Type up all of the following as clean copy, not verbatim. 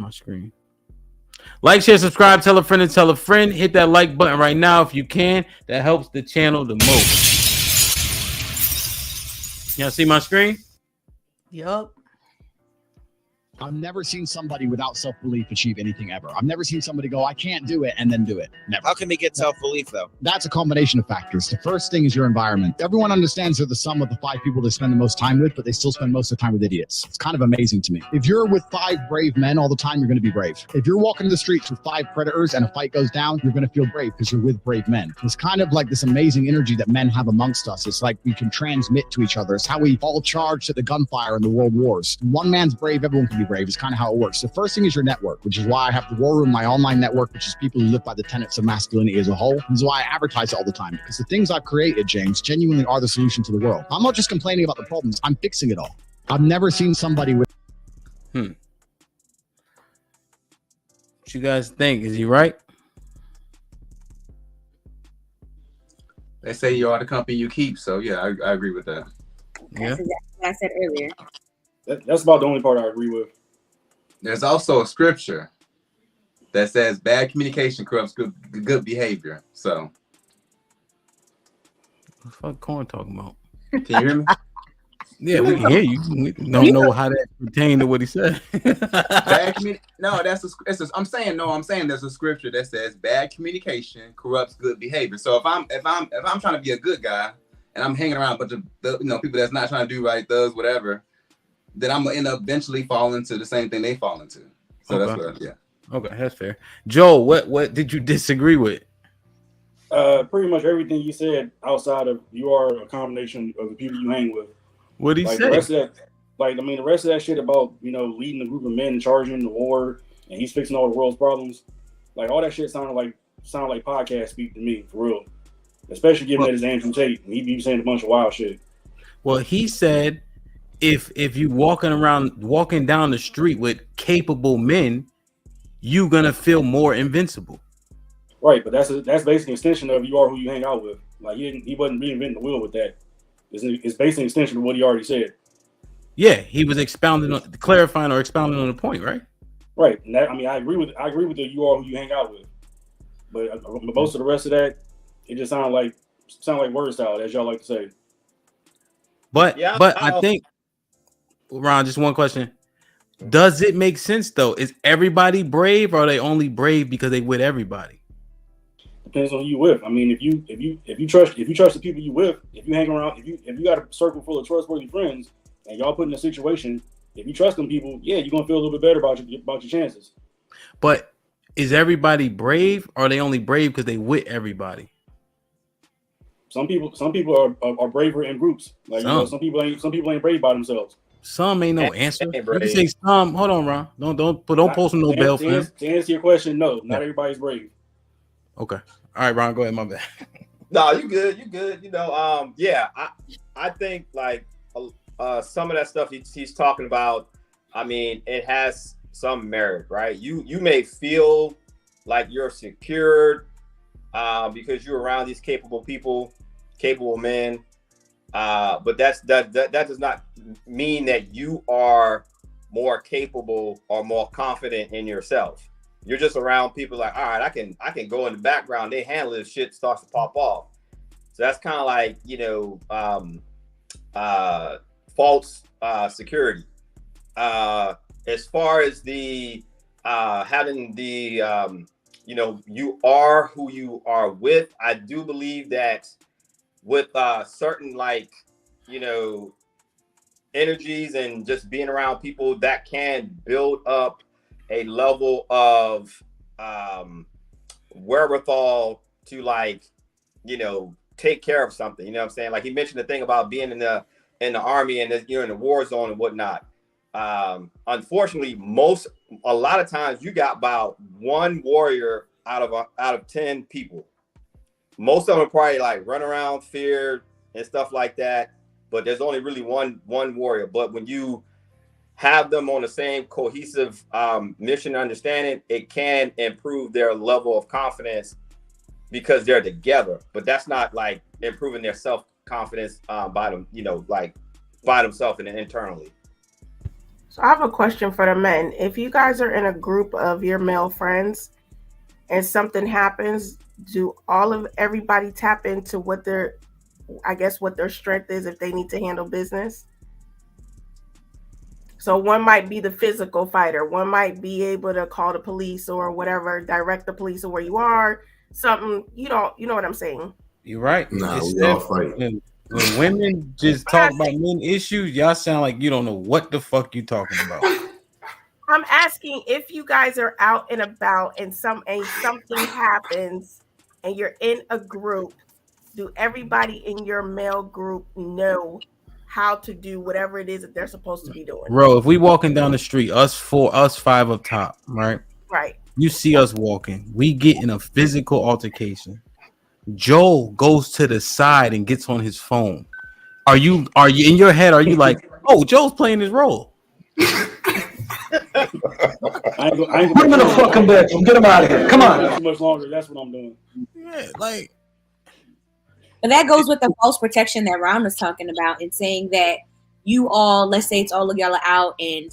my screen. Like, share, subscribe, tell a friend and tell a friend. Hit that like button right now if you can. That helps the channel the most. Y'all see my screen? Yup. I've never seen somebody without self-belief achieve anything ever. I've never seen somebody go, I can't do it, and then do it. Never. How can they get self-belief, though? That's a combination of factors. The first thing is your environment. Everyone understands they're the sum of the 5 people they spend the most time with, but they still spend most of the time with idiots. It's kind of amazing to me. If you're with 5 brave men all the time, you're going to be brave. If you're walking the streets with 5 predators and a fight goes down, you're going to feel brave because you're with brave men. It's kind of like this amazing energy that men have amongst us. It's like we can transmit to each other. It's how we all charged at the gunfire in the world wars. One man's brave, everyone can be brave. It's kind of how it works. The first thing is your network, which is why I have the War Room, my online network, which is people who live by the tenets of masculinity as a whole. This is why I advertise it all the time, because the things I've created, James, genuinely are the solution to the world. I'm not just complaining about the problems, I'm fixing it all. I've never seen somebody with... What you guys think? Is he right? They say you are the company you keep, so yeah, I agree with that. Yeah. That's exactly what I said earlier. That's about the only part I agree with. There's also a scripture that says bad communication corrupts good behavior. So, What the fuck Corn talking about? can you hear me? Yeah, we can hear you. We don't know how that pertained to what he said. No, I'm saying there's a scripture that says bad communication corrupts good behavior. So if I'm trying to be a good guy and I'm hanging around a bunch of people that's not trying to do right, thugs, whatever, then I'm gonna end up eventually falling into the same thing they fall into. So Okay. that's what, yeah. Okay, that's fair. Joe, what did you disagree with? Pretty much everything you said outside of you are a combination of the people you hang with. What did he Like say? the rest of that, the rest of that shit about leading a group of men and charging the war and he's fixing all the world's problems. Like all that shit sounded like podcast speak to me for real. Especially given that it's Andrew Tate and he be saying a bunch of wild shit. Well, he said if you walking down the street with capable men, you gonna feel more invincible. Right, but that's basically an extension of you are who you hang out with. Like he wasn't reinventing the wheel with that. It's basically an extension of what he already said. Yeah, he was clarifying or expounding on the point, right? Right, and that, I agree with the you are who you hang out with, but most of the rest of that, it just sound like word salad, as y'all like to say. But I think, Ron, just one question: does it make sense though? Is everybody brave, or are they only brave because they with everybody? Depends on who you with. I mean, if you trust the people you with, if you hang around, if you got a circle full of trustworthy friends, and y'all put in a situation, if you trust them people, yeah, you're gonna feel a little bit better about your chances. But is everybody brave, or are they only brave because they with everybody? Some people are braver in groups. Like some people ain't brave by themselves. Some ain't no answer. You can say some. Hold on, Ron. Don't post no Nobel for him. To answer your question, no, not everybody's brave. Okay. All right, Ron, go ahead. My bad. No, you good. Yeah, I think like some of that stuff he's talking about, I mean, it has some merit, right? You may feel like you're secured because you're around these capable people, capable men, but that does not mean that you are more capable or more confident in yourself. You're just around people like, all right, I can go in the background. They handle this shit, starts to pop off. So that's kind of like, false security. As far as the having the, you are who you are with, I do believe that with certain energies and just being around people that can build up a level of wherewithal to take care of something. You know what I'm saying? Like he mentioned the thing about being in the army and you're in the war zone and whatnot. Unfortunately, a lot of times you got about one warrior out of 10 people. Most of them probably run around feared and stuff like that, but there's only really one warrior. But when you have them on the same cohesive mission understanding, it can improve their level of confidence because they're together. But that's not improving their self-confidence by themselves and internally. So I have a question for the men. If you guys are in a group of your male friends and something happens, do everybody tap into what their strength is if they need to handle business? So one might be the physical fighter, one might be able to call the police or whatever, direct the police to where you are. Something you know what I'm saying. You're right. Nah, It's we all fight. when women just talk about men issues, y'all sound like you don't know what the fuck you talking about. I'm asking if you guys are out and about and something happens and you're in a group, do everybody in your male group know how to do whatever it is that they're supposed to be doing? Bro, if we walking down the street, us five up top, right? Right. You see us walking, we get in a physical altercation. Joel goes to the side and gets on his phone. Are you in your head? Are you like, oh, Joel's playing his role? I ain't Put him in a fucking bedroom. Get him out of here. Come on. Too much longer. That's what I'm doing. Yeah, like. But that goes with the false protection that Ron was talking about and saying that you all, let's say it's all of y'all are out and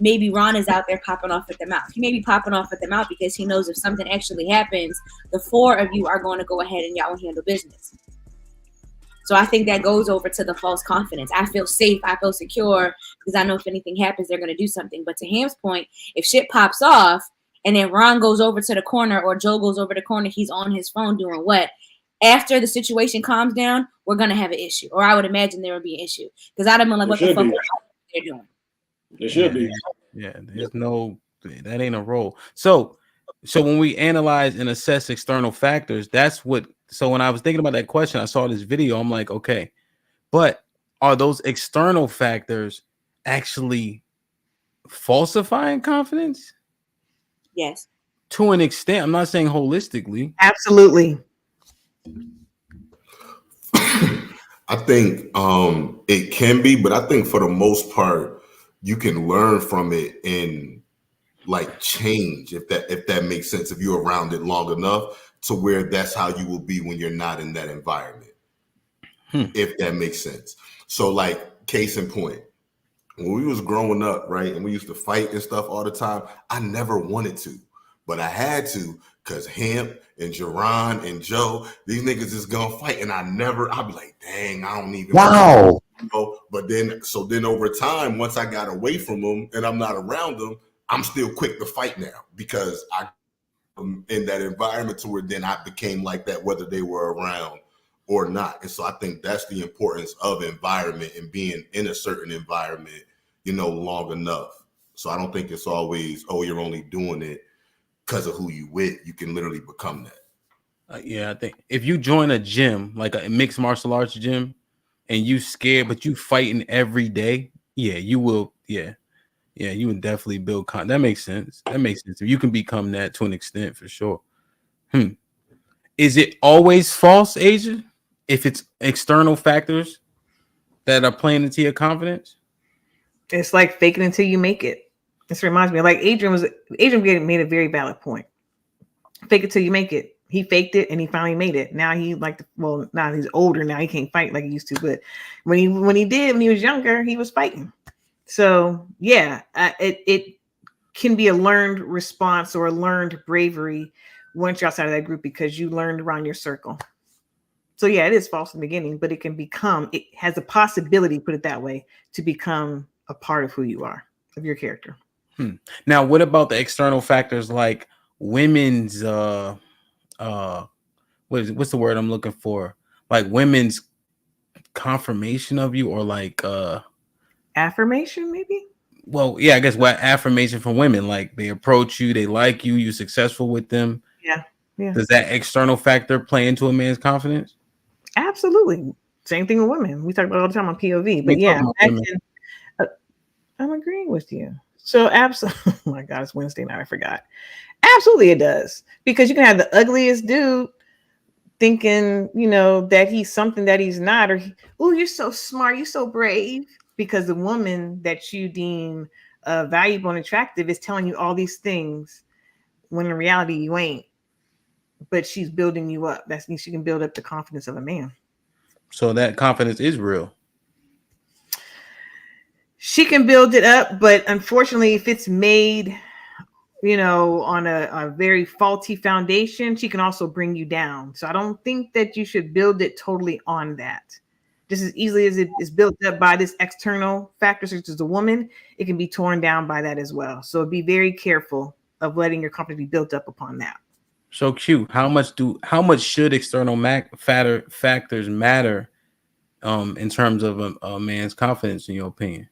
maybe Ron is out there popping off at the mouth. He may be popping off at the mouth because he knows if something actually happens, the four of you are going to go ahead and y'all will handle business. So I think that goes over to the false confidence. I feel safe. I feel secure because I know if anything happens, they're going to do something. But to Ham's point, if shit pops off and then Ron goes over to the corner or Joe goes over to the corner, he's on his phone doing what? After the situation calms down, we're going to have an issue. Or I would imagine there would be an issue. Because I'd have been like, what the fuck they're doing? It should be. Yeah, there's no, that ain't a role. So when we analyze and assess external factors, that's what. So when I was thinking about that question, I saw this video. I'm like, okay, but are those external factors actually falsifying confidence? Yes. To an extent. I'm not saying holistically. Absolutely. I think it can be, but I think for the most part, you can learn from it and like change if that makes sense. If you're around it long enough to where that's how you will be when you're not in that environment. If that makes sense. So like case in point, when we was growing up, right, and we used to fight and stuff all the time, I never wanted to, but I had to because Hemp and Jerron and Joe, these niggas is gonna fight, and I'd be like, dang, I don't even Wow. know. But then over time, once I got away from them and I'm not around them, I'm still quick to fight now because I'm in that environment to where then I became like that, whether they were around or not. And so I think that's the importance of environment and being in a certain environment, long enough. So I don't think it's always, oh, you're only doing it because of who you with. You can literally become that. Yeah, I think if you join a gym, like a mixed martial arts gym, and you scared, but you fighting every day, yeah, you will. Yeah, you would definitely build. That makes sense. If you can become that to an extent, for sure. Is it always false, Asia? If it's external factors that are playing into your confidence? It's like faking until you make it. This reminds me, like Adrian made a very valid point. Fake it till you make it. He faked it and he finally made it. Now now he's older. Now he can't fight like he used to. But when he was younger, he was fighting. So yeah, it can be a learned response or a learned bravery once you're outside of that group because you learned around your circle. So yeah, it is false in the beginning, but it has a possibility, put it that way, to become a part of who you are, of your character. Now, what about the external factors like women's what's the word I'm looking for? Like women's confirmation of you, or like affirmation, maybe? Well, yeah, I guess what affirmation from women, like they approach you, they like you, you're successful with them. Yeah. Does that external factor play into a man's confidence? Absolutely. Same thing with women. We talk about it all the time on POV, but yeah, I'm agreeing with you. So absolutely, oh my God, it's Wednesday night. I forgot. Absolutely, it does, because you can have the ugliest dude thinking, that he's something that he's not, or oh, you're so smart, you're so brave, because the woman that you deem valuable and attractive is telling you all these things when in reality you ain't. But she's building you up. That means she can build up the confidence of a man. So that confidence is real. She can build it up, but unfortunately, if it's made, on a very faulty foundation, she can also bring you down. So I don't think that you should build it totally on that. Just as easily as it is built up by this external factor, such as a woman, it can be torn down by that as well. So be very careful of letting your confidence be built up upon that. So Q, how much should external factors matter in terms of a man's confidence, in your opinion?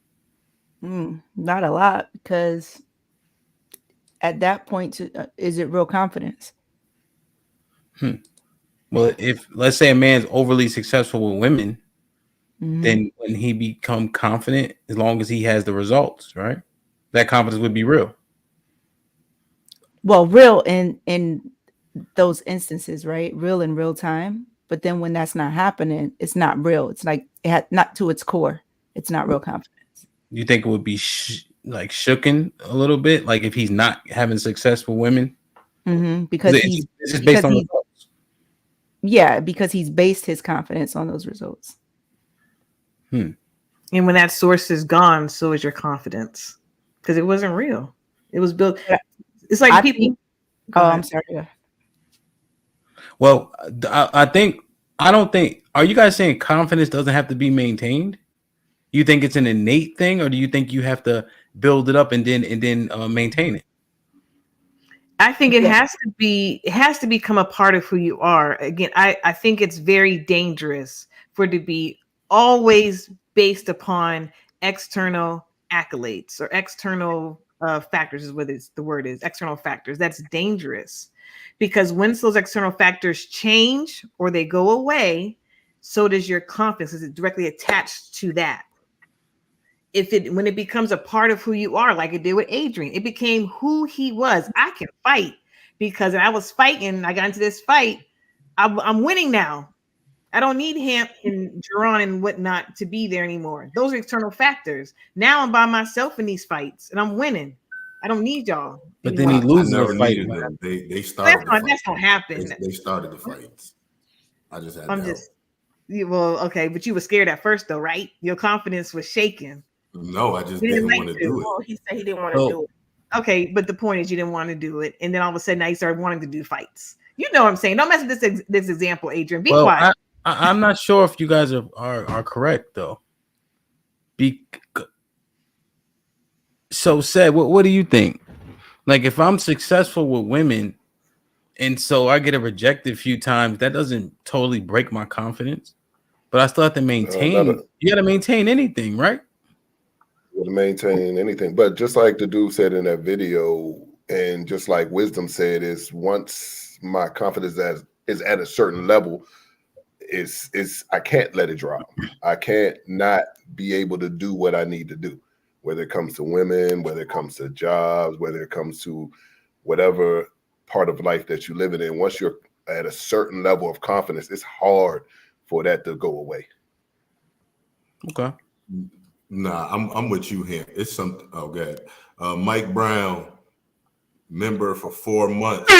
Not a lot, because at that point, is it real confidence? Well, if let's say a man's overly successful with women, then when he become confident, as long as he has the results, right? That confidence would be real. Well, real in those instances, right? Real in real time. But then when that's not happening, it's not real. It's like not to its core. It's not real confidence. You think it would be shooken a little bit, like if he's not having success with women? Because it's just based on results. Yeah, because he's based his confidence on those results. And when that source is gone, so is your confidence, because it wasn't real. It was built. It's like I'm sorry. Well, I don't think. Are you guys saying confidence doesn't have to be maintained? You think it's an innate thing, or do you think you have to build it up and then maintain it? I think it has to be. It has to become a part of who you are. Again, I think it's very dangerous for it to be always based upon external accolades or external factors, is what the word is. External factors. That's dangerous, because once those external factors change or they go away, so does your confidence. Is it directly attached to that? When it becomes a part of who you are, like it did with Adrian, it became who he was. I can fight because I was fighting. I got into this fight. I'm winning now. I don't need him and Jerron and whatnot to be there anymore. Those are external factors. Now I'm by myself in these fights and I'm winning. I don't need y'all. But then he loses the fight. They started. That's gonna happen. They started the fights. I just had. Well, okay, but you were scared at first, though, right? Your confidence was shaken. No, I just didn't want to do it. Well, he said he didn't want to do it. Okay, but the point is you didn't want to do it, and then all of a sudden now you started wanting to do fights. You know what I'm saying? Don't mess with this example, Adrian. Be quiet. I'm not sure if you guys are correct though. So said, what do you think? Like if I'm successful with women, and so I get a rejected few times, that doesn't totally break my confidence, but I still have to maintain. You got to maintain anything, right? To maintain anything, but just like the dude said in that video, and just like Wisdom said, is once my confidence is at a certain level, is I can't let it drop. I can't not be able to do what I need to do, whether it comes to women, whether it comes to jobs, whether it comes to whatever part of life that you're living in. Once you're at a certain level of confidence, it's hard for that to go away. Okay. Nah, I'm with you here. It's something. Oh, God. Mike Brown, member for 4 months. Shit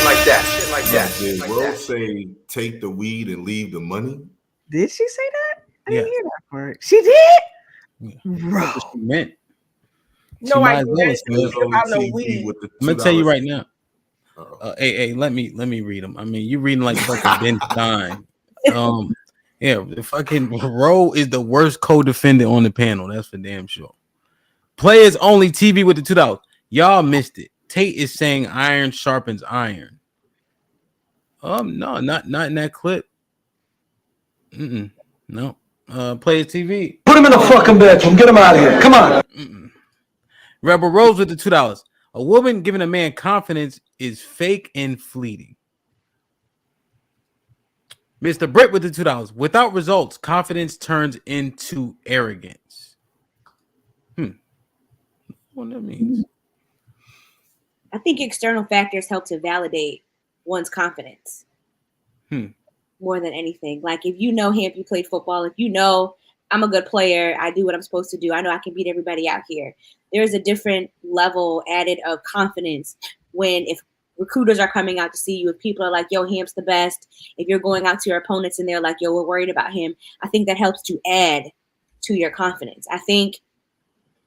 like that. Did Rose say take the weed and leave the money? Did she say that? I didn't hear that part. She did? Bro. She meant. No, I didn't. I'm gonna tell you right now. Hey, let me read them. I mean, you reading like fucking Ben Stein. Yeah, the fucking Roe is the worst co-defendant on the panel. That's for damn sure. Players only TV with the $2. Y'all missed it. Tate is saying iron sharpens iron. No, not in that clip. No. Players TV. Put him in the fucking bedroom. Get him out of here. Come on. Rebel Rose with the $2. A woman giving a man confidence is fake and fleeting. Mr. Britt with the $2. Without results, confidence turns into arrogance. What that means? I think external factors help to validate one's confidence more than anything. Like if you know Hamp, you played football. If you know I'm a good player, I do what I'm supposed to do. I know I can beat everybody out here. There's a different level added of confidence if recruiters are coming out to see you, if people are like, yo, Hamp's the best, if you're going out to your opponents and they're like, yo, we're worried about him, I think that helps to add to your confidence. I think,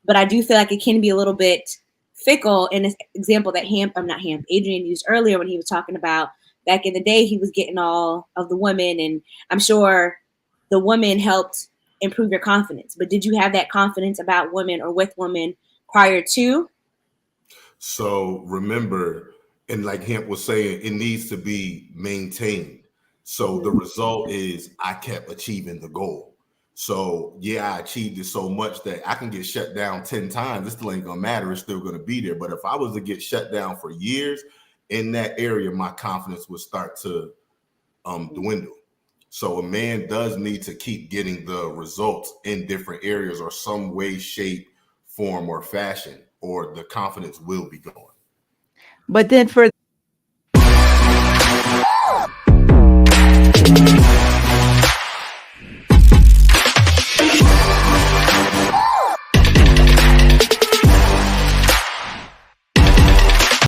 but I do feel like it can be a little bit fickle in this example that Adrian used earlier when he was talking about back in the day, he was getting all of the women, and I'm sure the women helped improve your confidence. But did you have that confidence about women or with women prior to? So remember, and like Hemp was saying, it needs to be maintained. So the result is I kept achieving the goal. So yeah, I achieved it so much that I can get shut down 10 times. It still ain't gonna matter. It's still gonna be there. But if I was to get shut down for years in that area, my confidence would start to dwindle. So a man does need to keep getting the results in different areas or some way, shape, form, or fashion, or the confidence will be gone. But then for